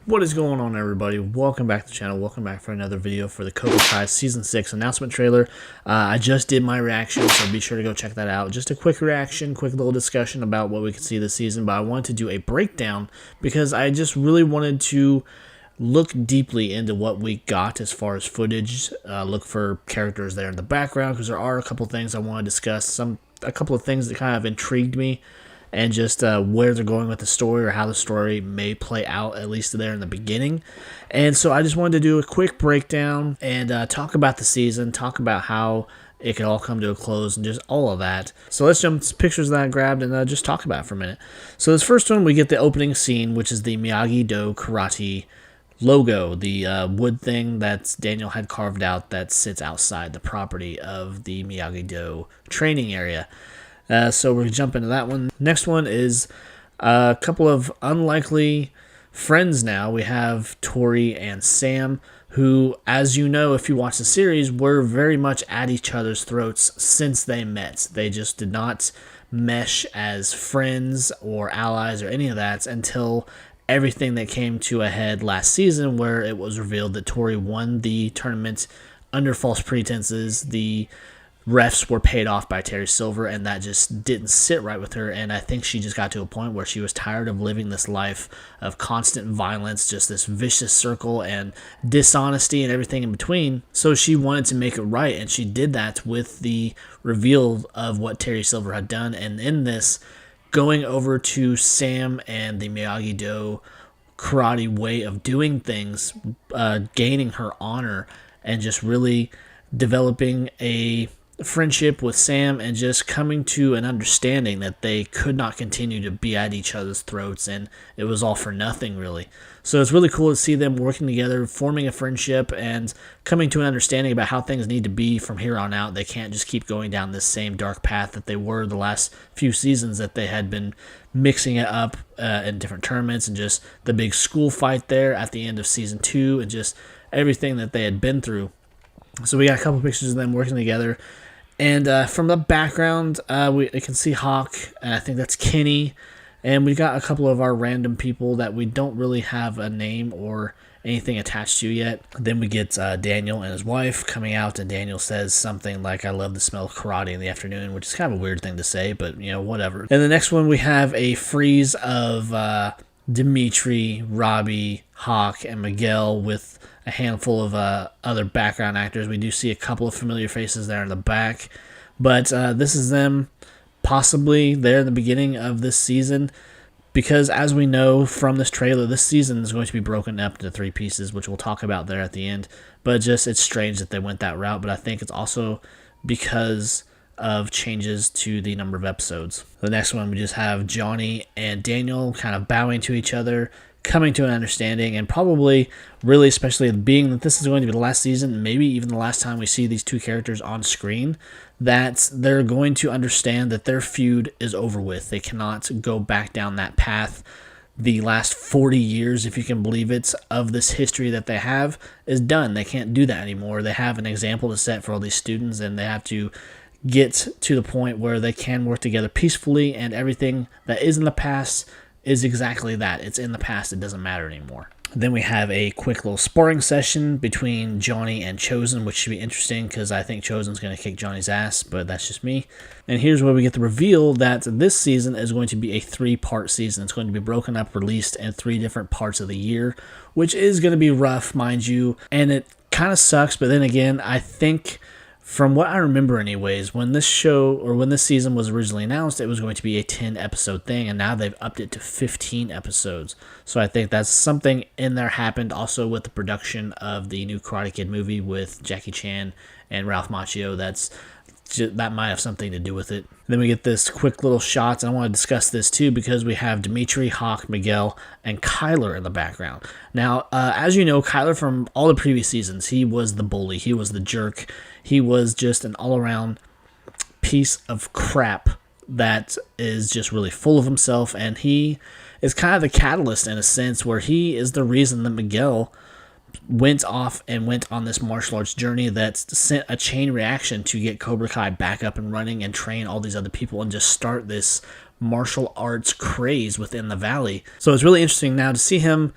What is going on, everybody? Welcome back to the channel. Welcome back for another video for the Cobra Kai Season 6 announcement trailer. I just did my reaction, so be sure to go check that out. Just a quick reaction, quick little discussion about what we could see this season, but I wanted to do a breakdown because I just really wanted to look deeply into what we got as far as footage, look for characters there in the background, because there are a couple things I want to discuss, a couple of things that kind of intrigued me, and just where they're going with the story or how the story may play out, at least there in the beginning. And so I just wanted to do a quick breakdown and talk about the season, talk about how it could all come to a close and just all of that. So let's jump to pictures that I grabbed and just talk about it for a minute. So this first one, we get the opening scene, which is the Miyagi-Do karate logo, the wood thing that Daniel had carved out that sits outside the property of the Miyagi-Do training area. So we're going to jump into that one. Next one is a couple of unlikely friends now. We have Tori and Sam, who, as you know, if you watch the series, were very much at each other's throats since they met. They just did not mesh as friends or allies or any of that until everything that came to a head last season, where it was revealed that Tori won the tournament under false pretenses. The refs were paid off by Terry Silver, and that just didn't sit right with her, and I think she just got to a point where she was tired of living this life of constant violence, just this vicious circle and dishonesty and everything in between. So she wanted to make it right, and she did that with the reveal of what Terry Silver had done. And in this, going over to Sam and the Miyagi-Do karate way of doing things, gaining her honor, and just really developing a friendship with Sam, and just coming to an understanding that they could not continue to be at each other's throats, and it was all for nothing, really. So it's really cool to see them working together, forming a friendship, and coming to an understanding about how things need to be from here on out. They can't just keep going down this same dark path that they were the last few seasons, that they had been mixing it up in different tournaments, and just the big school fight there at the end of season 2, and just everything that they had been through. So we got a couple pictures of them working together. And from the background, we can see Hawk, and I think that's Kenny. And we got a couple of our random people that we don't really have a name or anything attached to yet. Then we get Daniel and his wife coming out, and Daniel says something like, "I love the smell of karate in the afternoon," which is kind of a weird thing to say, but, you know, whatever. And the next one, we have a freeze of Dimitri, Robbie, Hawk, and Miguel with a handful of other background actors. We do see a couple of familiar faces there in the back, but this is them possibly there in the beginning of this season, because as we know from this trailer, this season is going to be broken up into 3 pieces, which we'll talk about there at the end. But just, it's strange that they went that route, but I think it's also because of changes to the number of episodes. The next one, we just have Johnny and Daniel kind of bowing to each other, coming to an understanding, and probably, really, especially being that this is going to be the last season, maybe even the last time we see these two characters on screen, that they're going to understand that their feud is over with. They cannot go back down that path. The last 40 years, if you can believe it, of this history that they have is done. They can't do that anymore. They have an example to set for all these students, and they have to get to the point where they can work together peacefully, and everything that is in the past is exactly that. It's in the past. It doesn't matter anymore. Then we have a quick little sparring session between Johnny and Chosen, which should be interesting because I think Chosen's going to kick Johnny's ass, but that's just me. And here's where we get the reveal that this season is going to be a 3-part season. It's going to be broken up, released in 3 different parts of the year, which is going to be rough, mind you, and it kind of sucks. But then again, I think, from what I remember anyways, when this show, or when this season was originally announced, it was going to be a 10-episode thing, and now they've upped it to 15 episodes. So I think that's something in there happened also with the production of the new Karate Kid movie with Jackie Chan and Ralph Macchio. That might have something to do with it. Then we get this quick little shots, and I want to discuss this too because we have Dimitri, Hawk, Miguel, and Kyler in the background. Now, as you know, Kyler from all the previous seasons, he was the bully, he was the jerk, he was just an all-around piece of crap that is just really full of himself, and he is kind of the catalyst in a sense, where he is the reason that Miguel went off and went on this martial arts journey that sent a chain reaction to get Cobra Kai back up and running and train all these other people and just start this martial arts craze within the valley. So it's really interesting now to see him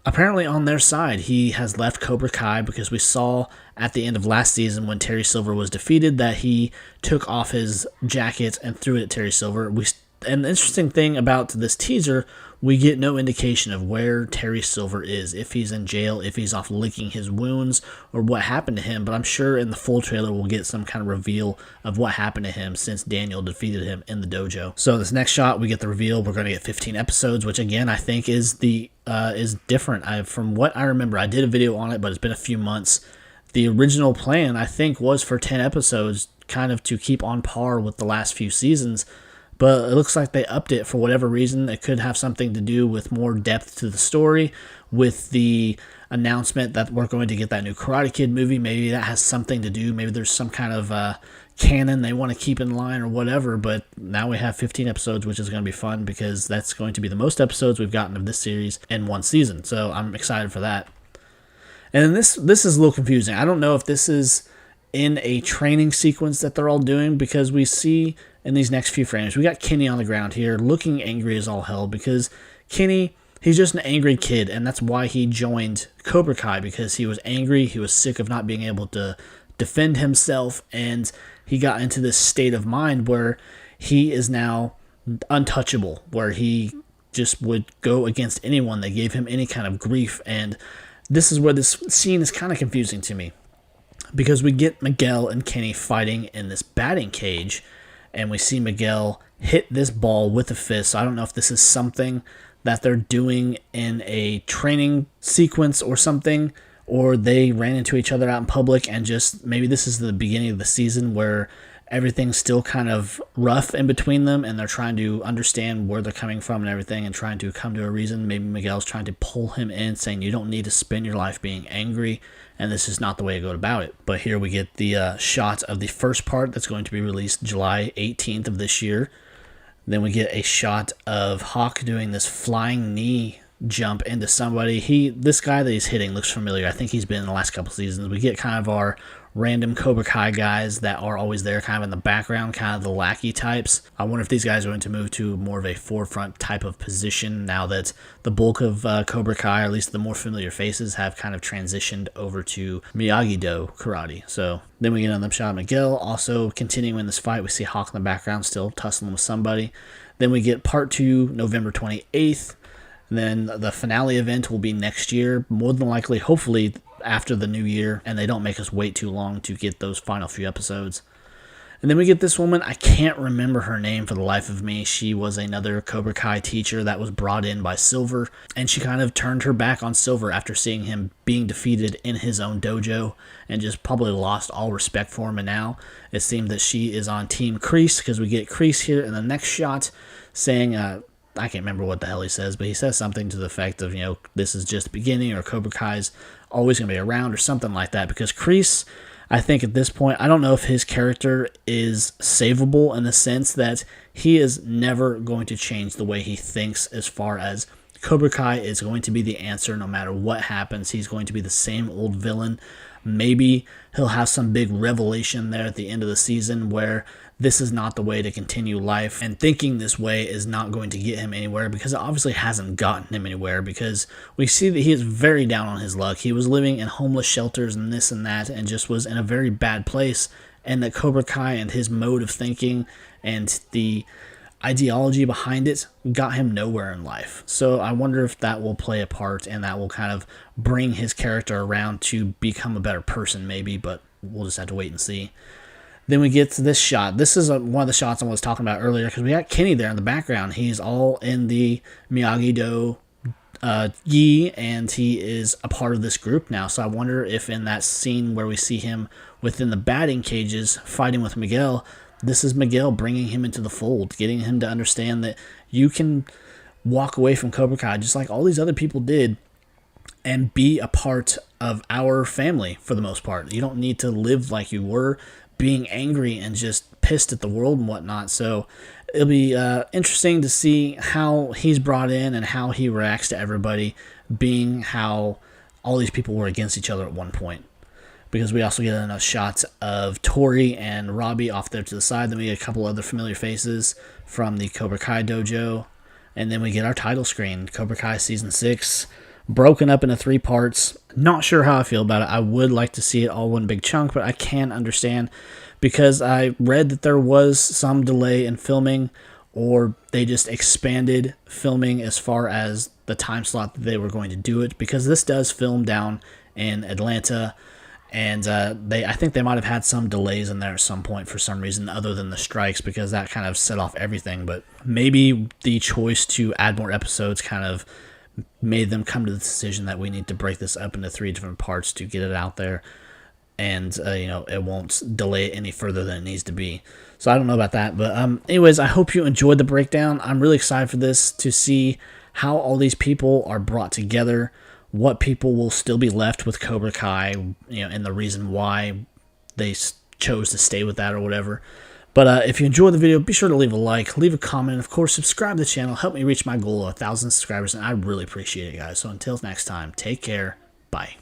apparently on their side. He has left Cobra Kai because we saw at the end of last season when Terry Silver was defeated that he took off his jacket and threw it at Terry Silver. And the interesting thing about this teaser, we get no indication of where Terry Silver is, if he's in jail, if he's off licking his wounds, or what happened to him. But I'm sure in the full trailer we'll get some kind of reveal of what happened to him since Daniel defeated him in the dojo. So this next shot, we get the reveal. We're going to get 15 episodes, which again I think is different. From what I remember, I did a video on it, but it's been a few months. The original plan, I think, was for 10 episodes, kind of to keep on par with the last few seasons. But it looks like they upped it for whatever reason. It could have something to do with more depth to the story, with the announcement that we're going to get that new Karate Kid movie. Maybe that has something to do. Maybe there's some kind of canon they want to keep in line or whatever. But now we have 15 episodes, which is going to be fun because that's going to be the most episodes we've gotten of this series in one season. So I'm excited for that. And this is a little confusing. I don't know if this is in a training sequence that they're all doing, because we see in these next few frames, we got Kenny on the ground here looking angry as all hell, because Kenny, he's just an angry kid, and that's why he joined Cobra Kai, because he was angry, he was sick of not being able to defend himself, and he got into this state of mind where he is now untouchable, where he just would go against anyone that gave him any kind of grief. And this is where this scene is kind of confusing to me, because we get Miguel and Kenny fighting in this batting cage, and we see Miguel hit this ball with a fist. So I don't know if this is something that they're doing in a training sequence or something, or they ran into each other out in public, and just maybe this is the beginning of the season where everything's still kind of rough in between them, and they're trying to understand where they're coming from and everything, and trying to come to a reason. Maybe Miguel's trying to pull him in, saying you don't need to spend your life being angry, and this is not the way to go about it. But here we get the shot of the first part that's going to be released July 18th of this year. Then we get a shot of Hawk doing this flying knee jump into somebody. This guy that he's hitting looks familiar. I think he's been in the last couple seasons. We get kind of our random Cobra Kai guys that are always there kind of in the background, kind of the lackey types. I wonder if these guys are going to move to more of a forefront type of position now that the bulk of Cobra Kai, or at least the more familiar faces, have kind of transitioned over to Miyagi-Do karate. So then we get another shot of Miguel also continuing this fight. We see Hawk in the background still tussling with somebody. Then we get part 2, November 28th. And then the finale event will be next year, more than likely, hopefully after the new year, and they don't make us wait too long to get those final few episodes. And then we get this woman, I can't remember her name for the life of me. She was another Cobra Kai teacher that was brought in by Silver, and she kind of turned her back on Silver after seeing him being defeated in his own dojo, and just probably lost all respect for him. And now it seems that she is on Team Kreese, because we get Kreese here in the next shot saying, I can't remember what the hell he says, but he says something to the effect of, this is just the beginning, or Cobra Kai's always going to be around, or something like that. Because Kreese, I think at this point, I don't know if his character is savable in the sense that he is never going to change the way he thinks, as far as Cobra Kai is going to be the answer no matter what happens. He's going to be the same old villain. Maybe he'll have some big revelation there at the end of the season where this is not the way to continue life, and thinking this way is not going to get him anywhere, because it obviously hasn't gotten him anywhere, because we see that he is very down on his luck. He was living in homeless shelters and this and that, and just was in a very bad place, and that Cobra Kai and his mode of thinking and the ideology behind it got him nowhere in life. So I wonder if that will play a part, and that will kind of bring his character around to become a better person maybe, but we'll just have to wait and see. Then we get to this shot. This is one of the shots I was talking about earlier, because we got Kenny there in the background. He's all in the Miyagi-Do gi, and he is a part of this group now. So I wonder if in that scene where we see him within the batting cages fighting with Miguel, this is Miguel bringing him into the fold, getting him to understand that you can walk away from Cobra Kai just like all these other people did, and be a part of our family for the most part. You don't need to live like you were, being angry and just pissed at the world and whatnot. So it'll be interesting to see how he's brought in and how he reacts to everybody, being how all these people were against each other at one point. Because we also get enough shots of Tori and Robbie off there to the side. Then we get a couple other familiar faces from the Cobra Kai dojo. And then we get our title screen, Cobra Kai Season 6. broken up into 3 parts. Not sure how I feel about it. I would like to see it all one big chunk, but I can understand because I read that there was some delay in filming, or they just expanded filming as far as the time slot that they were going to do it, because this does film down in Atlanta. And I think they might have had some delays in there at some point for some reason other than the strikes, because that kind of set off everything. But maybe the choice to add more episodes kind of made them come to the decision that we need to break this up into 3 different parts to get it out there. And, it won't delay it any further than it needs to be. So I don't know about that. But anyways, I hope you enjoyed the breakdown. I'm really excited for this, to see how all these people are brought together, what people will still be left with Cobra Kai, and the reason why they chose to stay with that or whatever. But if you enjoyed the video, be sure to leave a like, leave a comment, and of course, subscribe to the channel. Help me reach my goal of 1,000 subscribers, and I really appreciate it, guys. So until next time, take care. Bye.